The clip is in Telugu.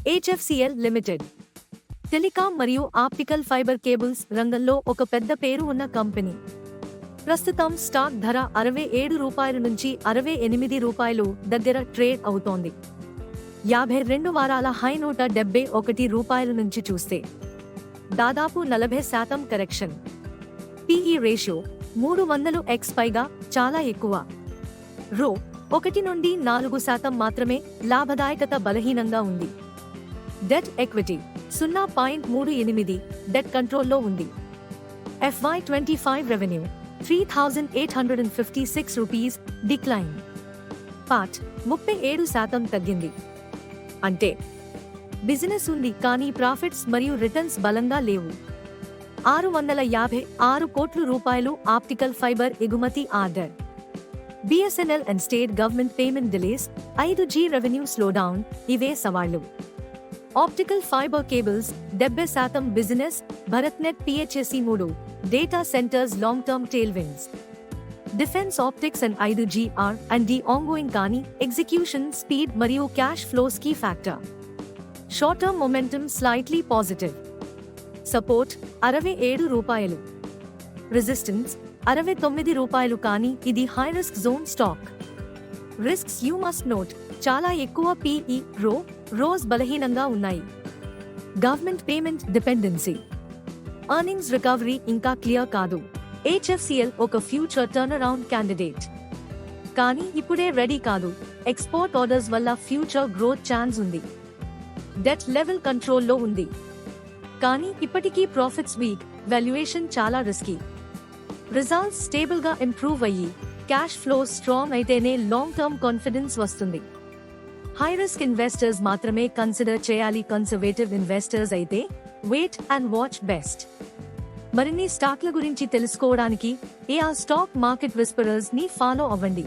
హెచ్ఎఫ్సిఎల్ లిమిటెడ్ టెలికాం మరియు ఆప్టికల్ ఫైబర్ కేబుల్స్ రంగంలో ఒక పెద్ద పేరు ఉన్న కంపెనీ. ప్రస్తుతం స్టాక్ ధర రూ. 67 నుంచి రూ. 68 దగ్గర ట్రేడ్ అవుతోంది. 52 వారాల హై రూ. 171 నుంచి చూస్తే దాదాపు 40% కరెక్షన్. పిఈ రేషియో 300x పైగా, చాలా ఎక్కువ. రో 1 నుండి 4% మాత్రమే. లాభదాయకత బలహీనంగా ఉంది. Debt equity 0.38. డెట్ కంట్రోల్లో ఉంది. FY25 revenue ₹3,856 decline. పాట్ 37% తగ్గింది. అంటే బిజినెస్ ఉంది కానీ ప్రాఫిట్స్ మరియు రిటర్న్స్ బలంగా లేవు. ₹656 కోట్ల ఆప్టికల్ ఫైబర్ ఎగుమతి order. BSNL and state government payment delays, 5G revenue slowdown ఇవే సవాళ్లు. Optical fibre cables 70% business. BharatNet PHSE 3 data centres long term tailwinds. Defence optics and 5G R&D ongoing కానీ ఎగ్జిక్యూషన్ స్పీడ్ మరియు cash flows key factor. Short term momentum slightly positive. Support ₹67. Resistance ₹69 కానీ ఇది high risk zone stock. Risks you must note, చాలా ఎక్కువ PE రోస్ బలహీనంగా ఉన్నాయి. Government payment dependency. Earnings recovery ఇంకా క్లియర్ కాదు. HFCL ఒక ఫ్యూచర్ టర్నరౌండ్ క్యాండిడేట్ కానీ ఇప్పుడే రెడీ కాదు. ఎక్స్పోర్ట్ ఆర్డర్స్ వల్ల ఫ్యూచర్ గ్రోత్ ఛాన్స్ ఉంది. డెట్ లెవెల్ కంట్రోల్లో ఉంది కానీ ఇప్పటికీ ప్రాఫిట్స్ వీక్. వాల్యుయేషన్ చాలా రిస్కీ. రిజల్ట్స్ స్టేబుల్ గా ఇంప్రూవ్ అయ్యి క్యాష్ ఫ్లో స్ట్రాంగ్ అయితేనే లాంగ్ టర్మ్ కాన్ఫిడెన్స్ వస్తుంది. హై రిస్క్ ఇన్వెస్టర్స్ మాత్రమే కన్సిడర్ చేయాలి. కన్సర్వేటివ్ ఇన్వెస్టర్స్ అయితే వెయిట్ అండ్ వాచ్ బెస్ట్. మరిన్ని స్టాక్ల గురించి తెలుసుకోవడానికి AR స్టాక్ మార్కెట్ విస్పరర్స్ ని ఫాలో అవ్వండి.